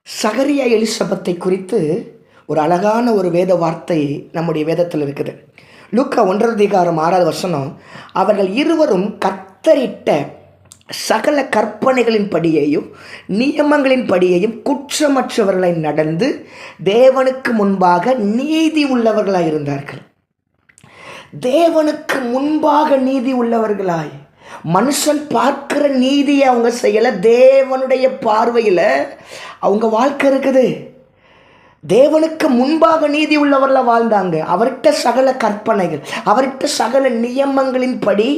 சகரியா எலிசபெத்தை குறித்து ஒரு அழகான ஒரு வேத வார்த்தை நம்முடைய வேதத்தில் இருக்குது. லூக்கா 1:6 அவர்கள் இருவரும் கர்த்தரிட்ட சகல கற்பனைகளின் படியையும் நியமங்களின் படியையும் குற்றமற்றவர்களை நடந்து தேவனுக்கு முன்பாக நீதி உள்ளவர்களாய் இருந்தார்கள். தேவனுக்கு முன்பாக நீதி உள்ளவர்களாய், மனுஷன் பார்க்கிற நீதியை அவங்க செய்யலை, தேவனுடைய பார்வையில் அவங்க வாழ்க்கை இருக்குது. தேவனுக்கு முன்பாக நீதி உள்ளவர்களாக வாழ்ந்தாங்க. அவர்கிட்ட சகல கற்பனைகள், அவர்கிட்ட சகல நியமங்களின் படி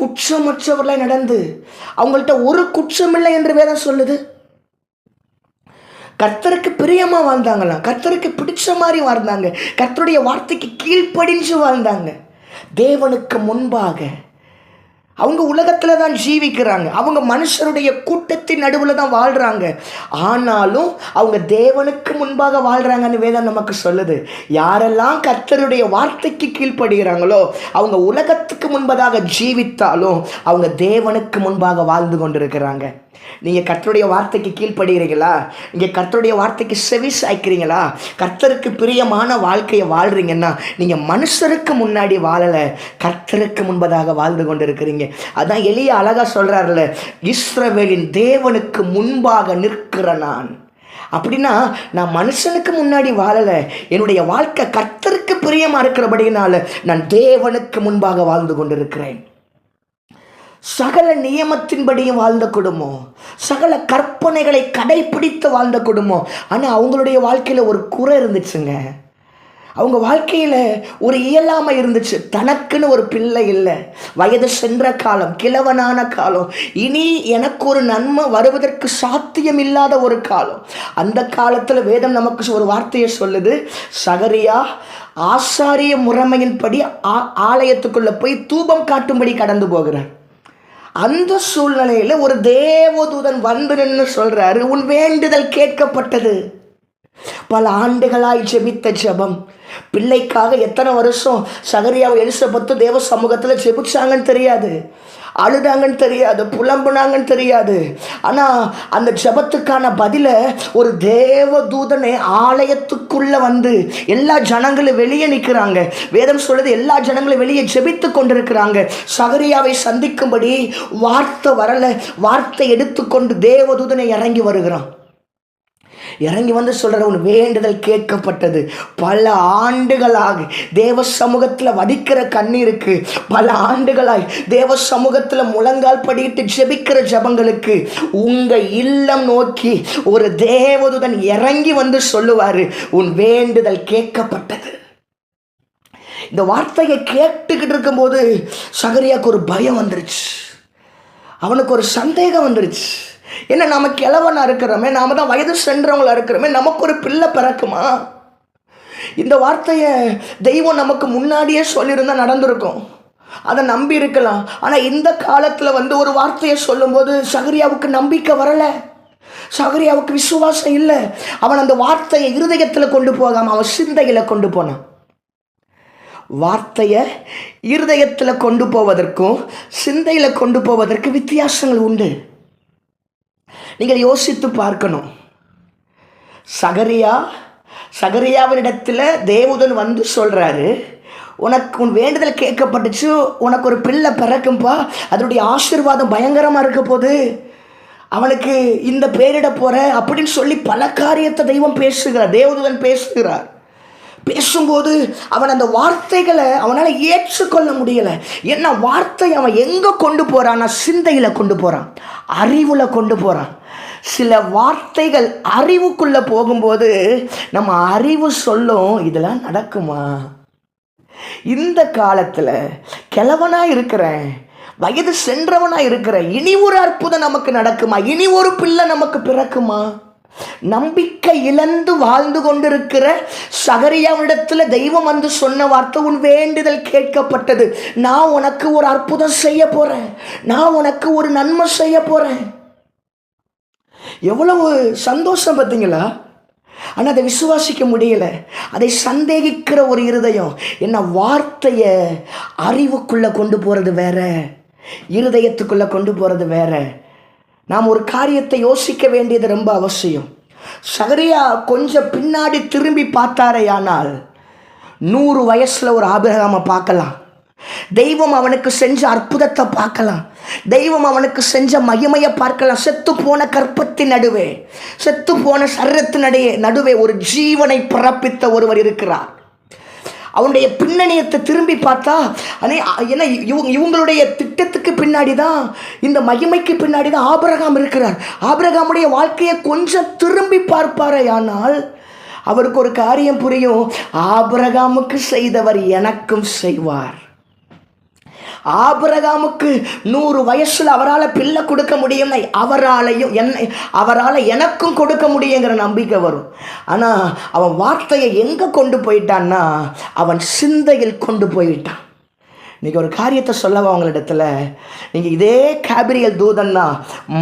குற்றமற்றவர்களாக நடந்து அவங்கள்ட்ட ஒரு குற்றமில்லை என்று வேதம் சொல்லுது. கர்த்தருக்கு பிரியமாக வாழ்ந்தாங்களாம், கர்த்தருக்கு பிடிச்ச மாதிரி வாழ்ந்தாங்க, கர்த்தருடைய வார்த்தைக்கு கீழ்ப்படிஞ்சு வாழ்ந்தாங்க. தேவனுக்கு முன்பாக அவங்க உலகத்தில் தான் ஜீவிக்கிறாங்க, அவங்க மனுஷருடைய கூட்டத்தின் நடுவில் தான் வாழ்கிறாங்க. ஆனாலும் அவங்க தேவனுக்கு முன்பாக வாழ்கிறாங்கன்னு வேதம் நமக்கு சொல்லுது. யாரெல்லாம் கர்த்தருடைய வார்த்தைக்கு கீழ்ப்படுகிறாங்களோ, அவங்க உலகத்துக்கு முன்பதாக ஜீவித்தாலும் அவங்க தேவனுக்கு முன்பாக வாழ்ந்து கொண்டிருக்கிறாங்க. நீங்கள் கர்த்தருடைய வார்த்தைக்கு கீழ்ப்படுகிறீங்களா? நீங்கள் கர்த்தருடைய வார்த்தைக்கு செவி சாய்க்கிறீங்களா? கர்த்தருக்கு பிரியமான வாழ்க்கையை வாழ்கிறீங்கன்னா நீங்கள் மனுஷருக்கு முன்னாடி வாழலை, கர்த்தருக்கு முன்பதாக வாழ்ந்து கொண்டு இருக்கிறீங்க. அதான் எலியா அழகாக சொல்கிறார்ல, இஸ்ரவேலின் தேவனுக்கு முன்பாக நிற்கிற நான். அப்படின்னா நான் மனுஷனுக்கு முன்னாடி வாழலை, என்னுடைய வாழ்க்கை கர்த்தருக்கு பிரியமாக இருக்கிறபடினால நான் தேவனுக்கு முன்பாக வாழ்ந்து கொண்டிருக்கிறேன். சகல நியமத்தின்படியும் வாழ்ந்த குடும்பம், சகல கற்பனைகளை கடைப்பிடித்து வாழ்ந்த குடும்பம். ஆனால் அவங்களுடைய வாழ்க்கையில் ஒரு குறை இருந்துச்சுங்க. அவங்க வாழ்க்கையில் ஒரு இயலாமை இருந்துச்சு. தனக்குன்னு ஒரு பிள்ளை இல்லை, வயது சென்ற காலம், கிழவனான காலம், இனி எனக்கு ஒரு நன்மை வருவதற்கு சாத்தியம் இல்லாத ஒரு காலம். அந்த காலத்தில் வேதம் நமக்கு ஒரு வார்த்தையை சொல்லுது. சகரியா ஆசாரிய முறைமையின்படி ஆலயத்துக்குள்ளே போய் தூபம் காட்டும்படி கடந்து போகிறார். அந்த சூழ்நிலையில் ஒரு தேவதூதன் வந்து நின்று சொல்றாரு, உன் வேண்டுதல் கேட்கப்பட்டது. பல ஆண்டுகளாய் ஜெபித்த ஜெபம், பிள்ளைக்காக எத்தனை வருஷம் சகரியாவை எலிசபெத்து தேவ சமூகத்தில் ஜெபிச்சாங்கன்னு தெரியாது, அழுதாங்கன்னு தெரியாது, புலம்புனாங்கன்னு தெரியாது. ஆனால் அந்த ஜெபத்துக்கான பதிலை ஒரு தேவதூதனை ஆலயத்துக்குள்ளே வந்து எல்லா ஜனங்களும் வெளியே நிற்கிறாங்க. வேதம் சொல்லுது, எல்லா ஜனங்களும் வெளியே ஜெபித்து கொண்டிருக்கிறாங்க. சகரியாவை சந்திக்கும்படி வார்த்தை வரலை, வார்த்தை எடுத்துக்கொண்டு தேவதூதனை இறங்கி வருகிறான். இறங்கி வந்து சொல்கிற, உன் வேண்டுதல் கேட்கப்பட்டது. பல ஆண்டுகளாக தேவ சமூகத்தில் வடிக்கிற கண்ணீருக்கு, பல ஆண்டுகளாய் தேவ சமூகத்தில் முழங்கால் படிட்டு ஜெபிக்கிற ஜபங்களுக்கு உங்கள் இல்லம் நோக்கி ஒரு தேவதூதன் இறங்கி வந்து சொல்லுவார், உன் வேண்டுதல் கேட்கப்பட்டது. இந்த வார்த்தையை கேட்டுக்கிட்டு இருக்கும்போது சகரியாவுக்கு ஒரு பயம் வந்துருச்சு, அவனுக்கு ஒரு சந்தேகம் வந்துருச்சு. என்ன, நம்ம கிழவனா இருக்கிறோமே, நாம தான் வயது சென்றவங்களா இருக்கிறோமே, நமக்கு ஒரு பிள்ளை பிறக்குமா? இந்த வார்த்தையை தெய்வம் நமக்கு முன்னாடியே சொல்லியிருந்தா நடந்திருக்கும், அதை நம்பி இருக்கலாம். ஆனால் இந்த காலத்தில் ஒரு வார்த்தையை சொல்லும்போது சகரியாவுக்கு நம்பிக்கை வரலை, சகரியாவுக்கு விசுவாசம் இல்லை. அவன் அந்த வார்த்தையை இருதயத்தில் கொண்டு போகாம அவன் சிந்தையில் கொண்டு போனான். வார்த்தையை இருதயத்தில் கொண்டு போவதற்கும் சிந்தையில் கொண்டு போவதற்கு வித்தியாசங்கள் உண்டு. நீங்கள் யோசித்து பார்க்கணும். சகரியாவினிடத்தில் தேவதூதன் வந்து சொல்கிறாரு, உனக்கு உன் வேண்டுதல் கேட்கப்பட்டுச்சு, உனக்கு ஒரு பிள்ளை பிறக்கும்பா, அதனுடைய ஆசீர்வாதம் பயங்கரமாக இருக்க போது, அவனுக்கு இந்த பேரிட போகிற அப்படின்னு சொல்லி பல காரியத்தை தெய்வம் பேசுகிறார், தேவதூதன் பேசுகிறார். பேசும்போது அவன் அந்த வார்த்தைகளை அவனால் ஏற்றுக்கொள்ள முடியலை. ஏன்னா வார்த்தை அவன் எங்கே கொண்டு போகிறான்னா சிந்தையில் கொண்டு போகிறான், அறிவில் கொண்டு போகிறான். சில வார்த்தைகள் அறிவுக்குள்ளே போகும்போது நம்ம அறிவு சொல்லும், இதெல்லாம் நடக்குமா? இந்த காலத்தில் கிழவனாக இருக்கிறேன், வயது சென்றவனாக இருக்கிறேன், இனி ஒரு அற்புதம் நமக்கு நடக்குமா? இனி ஒரு பிள்ளை நமக்கு பிறக்குமா? நம்பிக்கை இழந்து வாழ்ந்து கொண்டிருக்கிற சகரியாவிடத்தில் தெய்வம் வந்து சொன்ன வார்த்தை, உன் வேண்டுதல் கேட்கப்பட்டது. நான் உனக்கு ஒரு அற்புதம் செய்ய போறேன், நான் உனக்கு ஒரு நன்மை செய்ய போறேன். எவ்வளவு சந்தோஷம் பார்த்தீங்களா? ஆனால் அதை விசுவாசிக்க முடியல, அதை சந்தேகிக்கிற ஒரு இருதயம். என்ன, வார்த்தையை அறிவுக்குள்ளே கொண்டு போகிறது வேற, இருதயத்துக்குள்ளே கொண்டு போகிறது வேற. நாம் ஒரு காரியத்தை யோசிக்க வேண்டியது ரொம்ப அவசியம். சகரியா கொஞ்சம் பின்னாடி திரும்பி பார்த்தாரையானால் 100 வயசுல ஒரு ஆபிரகாமை பார்க்கலாம். தெய்வம் அவனுக்கு செஞ்ச அற்புதத்தை பார்க்கலாம். தெய்வம் அவனுக்கு செஞ்ச மகிமையை பார்க்கலாம். செத்து போன கற்பத்தின் நடுவே, செத்து போன சரீரத்தின் நடுவே ஒரு ஜீவனை பிறப்பித்த ஒருவர் இருக்கிறார். அவனுடைய பின்னணியத்தை திரும்பி பார்த்தா ஏன்னா இவங்களுடைய திட்டத்துக்கு பின்னாடி தான், இந்த மகிமைக்கு பின்னாடி தான் ஆபிரகாம் இருக்கிறார். ஆபிரகாமுடைய வாழ்க்கையை கொஞ்சம் திரும்பி பார்ப்பாரே, ஆனால் அவருக்கு ஒரு காரியம் புரியும். ஆபிரகாமுக்கு செய்தவர் எனக்கும் செய்வார். ஆபிரகாமுக்கு 100 வயசுல அவரால் பிள்ளை கொடுக்க முடியும், அவரால் எனக்கும் கொடுக்க முடியுங்கிற நம்பிக்கை வரும். ஆனால் அவன் வார்த்தையை எங்கே கொண்டு போயிட்டான்னா அவன் சிந்தையில் கொண்டு போயிட்டான். இன்றைக்கி ஒரு காரியத்தை சொல்லவா அவங்களிடத்துல, நீங்கள் இதே கேப்ரியல் தூதன் தான்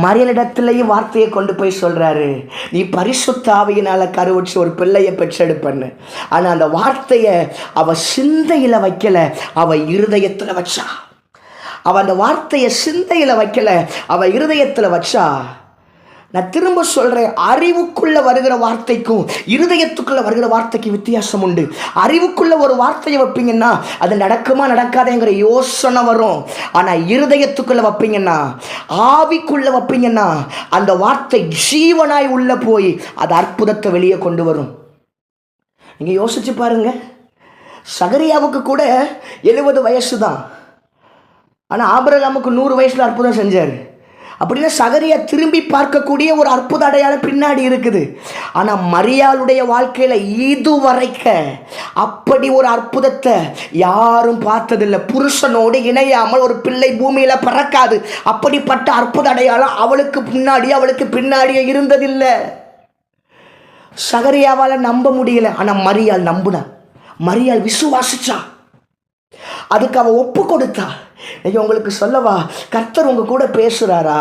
மரியலிடத்துலையும் வார்த்தையை கொண்டு போய் சொல்கிறாரு, நீ பரிசுத்த ஆவியினால் கருவச்சு ஒரு பிள்ளையை பெற்றெடுப்பண்ணு. ஆனால் அந்த வார்த்தையை அவள் சிந்தையில் வைக்கலை, அவள் இருதயத்தில் வச்சா. அவள் அந்த வார்த்தையை சிந்தையில் வைக்கல, அவள் இருதயத்தில் வச்சா. நான் திரும்ப சொல்கிறேன், அறிவுக்குள்ளே வருகிற வார்த்தைக்கும் இருதயத்துக்குள்ளே வருகிற வார்த்தைக்கு வித்தியாசம் உண்டு. அறிவுக்குள்ளே ஒரு வார்த்தையை வைப்பீங்கன்னா அது நடக்குமா நடக்காதேங்கிற யோசனை வரும். ஆனால் இருதயத்துக்குள்ளே வைப்பீங்கன்னா, ஆவிக்குள்ளே வைப்பீங்கன்னா அந்த வார்த்தை ஜீவனாய் உள்ளே போய் அது அற்புதத்தை வெளியே கொண்டு வரும். நீங்கள் யோசிச்சு பாருங்க, சகரியாவுக்கு கூட 70 வயசு தான். ஆனால் ஆபிரகாமுக்கு 100 வயசில் அற்புதம் செஞ்சார். அப்படின்னா சகரியா திரும்பி பார்க்கக்கூடிய ஒரு அற்புத அடையாளம் பின்னாடி இருக்குது. ஆனால் மரியாளுடைய வாழ்க்கையில் இதுவரைக்க அப்படி ஒரு அற்புதத்தை யாரும் பார்த்ததில்லை. புருஷனோடு இணையாமல் ஒரு பிள்ளை பூமியில் பிறக்காது. அப்படிப்பட்ட அற்புத அடையாளம் அவளுக்கு பின்னாடியே இருந்ததில்லை. சகரியாவால் நம்ப முடியல, ஆனால் மரியாள் நம்புனா. மரியாள் விசுவாசிச்சா, அதுக்கு அவள் ஒப்பு கொடுத்தா. உங்களுக்கு சொல்லவா, கர்த்தர் உங்க கூட பேசுறாரா?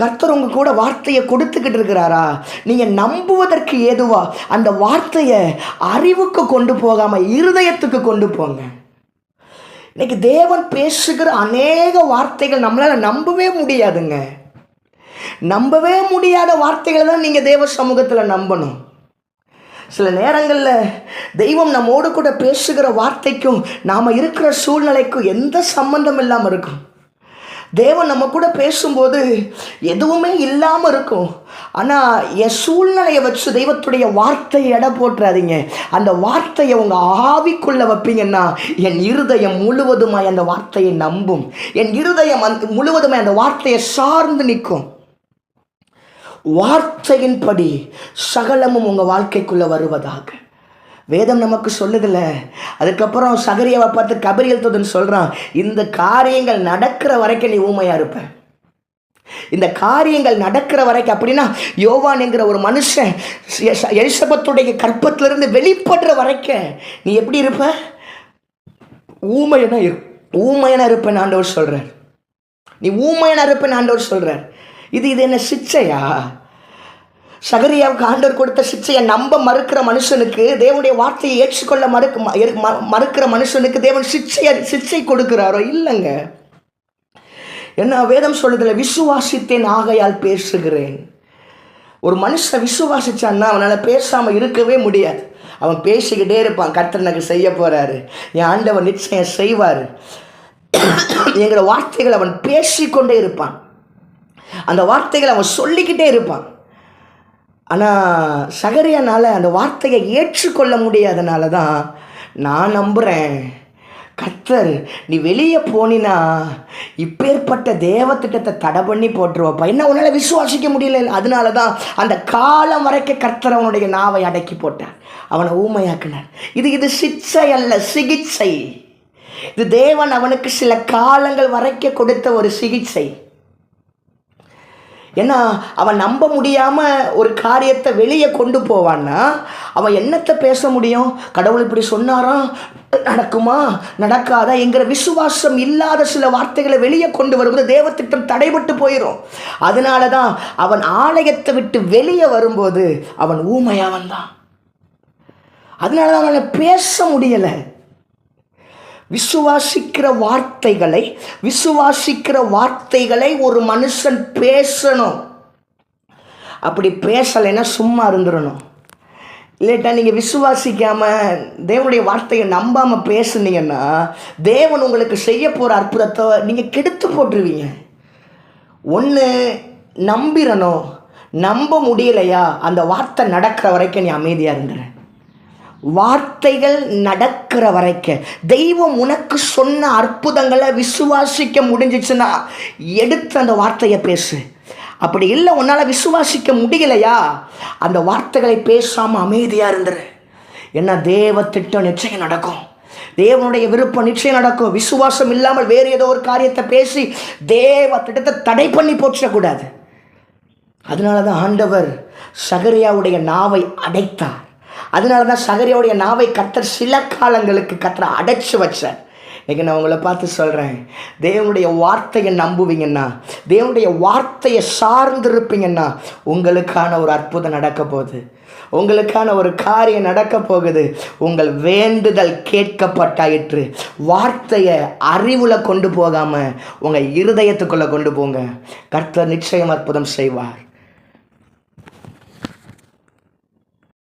கர்த்தர் உங்க கூட வார்த்தையை கொடுத்துக்கிட்டு இருக்கிறாரா? நீங்க நம்புவதற்கு ஏதுவா அந்த வார்த்தையை அறிவுக்கு கொண்டு போகாம இருதயத்துக்கு கொண்டு போங்க. இன்னைக்கு தேவன் பேசுகிற அநேக வார்த்தைகள் நம்மளால நம்பவே முடியாதுங்க. நம்பவே முடியாத வார்த்தைகளை தான் நீங்க தேவ சமூகத்தில் நம்பணும். சில நேரங்களில் தெய்வம் நம்மோடு கூட பேசுகிற வார்த்தைக்கும் நாம் இருக்கிற சூழ்நிலைக்கும் எந்த சம்பந்தம் இல்லாமல் இருக்கும். தேவன் நம்ம கூட பேசும்போது எதுவுமே இல்லாமல் இருக்கும். ஆனால் என் சூழ்நிலையை வச்சு தெய்வத்துடைய வார்த்தையை எடை போட்டுறாதீங்க. அந்த வார்த்தையை உங்கள் ஆவிக்குள்ளே வைப்பீங்கன்னா என் இருதயம் முழுவதுமாய் அந்த வார்த்தையை நம்பும். என் இருதயம் முழுவதுமாய் அந்த வார்த்தையை சார்ந்து நிற்கும். வார்த்தையின்படி சகலமும் உங்கள் வாழ்க்கைக்குள்ளே வருவதாக வேதம் நமக்கு சொல்லுதில்ல. அதுக்கப்புறம் சகரியாவை பார்த்து கபிரியல் தூதன் சொல்கிறான், இந்த காரியங்கள் நடக்கிற வரைக்கும் நீ ஊமையாக இருப்ப. இந்த காரியங்கள் நடக்கிற வரைக்கும். அப்படின்னா யோவான் என்கிற ஒரு மனுஷன் எலிசபெத்துடைய கற்பத்திலிருந்து வெளிப்படுற வரைக்கும் நீ எப்படி இருப்ப? ஊமையனா இருப்பேன் ஆண்டவர் சொல்கிறார். நீ ஊமையனா இருப்பேன் ஆண்டவர் சொல்கிறார். இது என்ன சிச்சையா? சகரியாவுக்கு ஆண்டவர் கொடுத்த சிச்சையை நம்ப மறுக்கிற மனுஷனுக்கு, தேவனுடைய வார்த்தையை ஏற்றுக்கொள்ள மறுக்கிற மனுஷனுக்கு தேவன் சிச்சை கொடுக்கிறாரோ? இல்லைங்க. என்ன வேதம் சொல்லுதில்ல, விசுவாசித்தேன் ஆகையால் பேசுகிறேன். ஒரு மனுஷன் விசுவாசிச்சான்னா அவனால் பேசாமல் இருக்கவே முடியாது. அவன் பேசிக்கிட்டே இருப்பான், கர்த்தர் எனக்கு செய்ய போகிறாரு, என் ஆண்டவர் நிச்சயம் செய்வார் என்கிற வார்த்தைகள் அவன் பேசிக்கொண்டே இருப்பான். அந்த வார்த்தைகளை அவன் சொல்லிக்கிட்டே இருப்பான். ஆனால் சகரியானால் அந்த வார்த்தையை ஏற்றுக்கொள்ள முடியாதனால தான் நான் நம்புகிறேன், கர்த்தர் நீ வெளியே போனினா இப்பேற்பட்ட தேவத்திட்டத்தை தடை பண்ணி போட்டுருவாப்பா. என்ன உன்னால் விசுவாசிக்க முடியல. அதனால தான் அந்த காலம் வரைக்கும் கர்த்தர் அவனுடைய நாவை அடக்கி போட்டார், அவனை ஊமையாக்கினார். இது சிச்சை அல்ல, சிகிச்சை. இது தேவன் அவனுக்கு சில காலங்கள் வரைக்கும் கொடுத்த ஒரு சிகிச்சை. ஏன்னா அவன் நம்ப முடியாமல் ஒரு காரியத்தை வெளியே கொண்டு போவான்னா அவன் என்னத்தை பேச முடியும்? கடவுள் இப்படி சொன்னாராம், நடக்குமா நடக்காதா என்கிற விசுவாசம் இல்லாத சில வார்த்தைகளை வெளியே கொண்டு வரும்போது தேவத்திட்டம் தடைபட்டு போயிடும். அதனால தான் அவன் ஆலயத்தை விட்டு வெளியே வரும்போது அவன் ஊமையாக வந்தான். அதனால தான் அவனை பேச முடியலை. விசுவாசிக்கிற வார்த்தைகளை ஒரு மனுஷன் பேசணும். அப்படி பேசலைன்னா சும்மா இருந்துடணும். இல்லைட்டா நீங்கள் விசுவாசிக்காமல் தேவனுடைய வார்த்தையை நம்பாமல் பேசுனீங்கன்னா தேவன் உங்களுக்கு செய்ய போகிற அற்புதத்தை நீங்கள் கெடுத்து போட்டுருவீங்க. ஒன்று நம்பிடணும். நம்ப முடியலையா, அந்த வார்த்தை நடக்கிற வரைக்கும் நீ அமைதியாக இருந்துற. வார்த்தைகள் நடக்கிற வரைக்கும் தெய்வம் உனக்கு சொன்ன அற்புதங்களை விசுவாசிக்க முடிஞ்சிச்சுன்னா எடுத்து அந்த வார்த்தையை பேசு. அப்படி இல்லை, உன்னால் விசுவாசிக்க முடியலையா, அந்த வார்த்தைகளை பேசாமல் அமைதியாக இருந்துரு. ஏன்னா தேவ திட்டம் நிச்சயம் நடக்கும். தேவனுடைய விருப்பம் நிச்சயம் நடக்கும். விசுவாசம் இல்லாமல் வேறு ஏதோ ஒரு காரியத்தை பேசி தேவ திட்டத்தை தடை பண்ணி போற்றக்கூடாது. அதனால தான் ஆண்டவர் சகரியாவுடைய நாவை அடைத்தார். அதனால தான் சகரியாவுடைய நாவை கர்த்தர் சில காலங்களுக்கு கர்த்தர் அடைச்சி வச்சார். இன்றைக்கி நான் உங்களை பார்த்து சொல்கிறேன், தேவனுடைய வார்த்தையை நம்புவீங்கன்னா, தேவனுடைய வார்த்தையை சார்ந்திருப்பீங்கன்னா உங்களுக்கான ஒரு அற்புதம் நடக்க போகுது. உங்களுக்கான ஒரு காரியம் நடக்க போகுது. உங்கள் வேண்டுதல் கேட்கப்பட்டாயிற்று. வார்த்தையை அறிவில் கொண்டு போகாமல் உங்கள் இருதயத்துக்குள்ளே கொண்டு போங்க. கர்த்தர் நிச்சயம் அற்புதம் செய்வார்.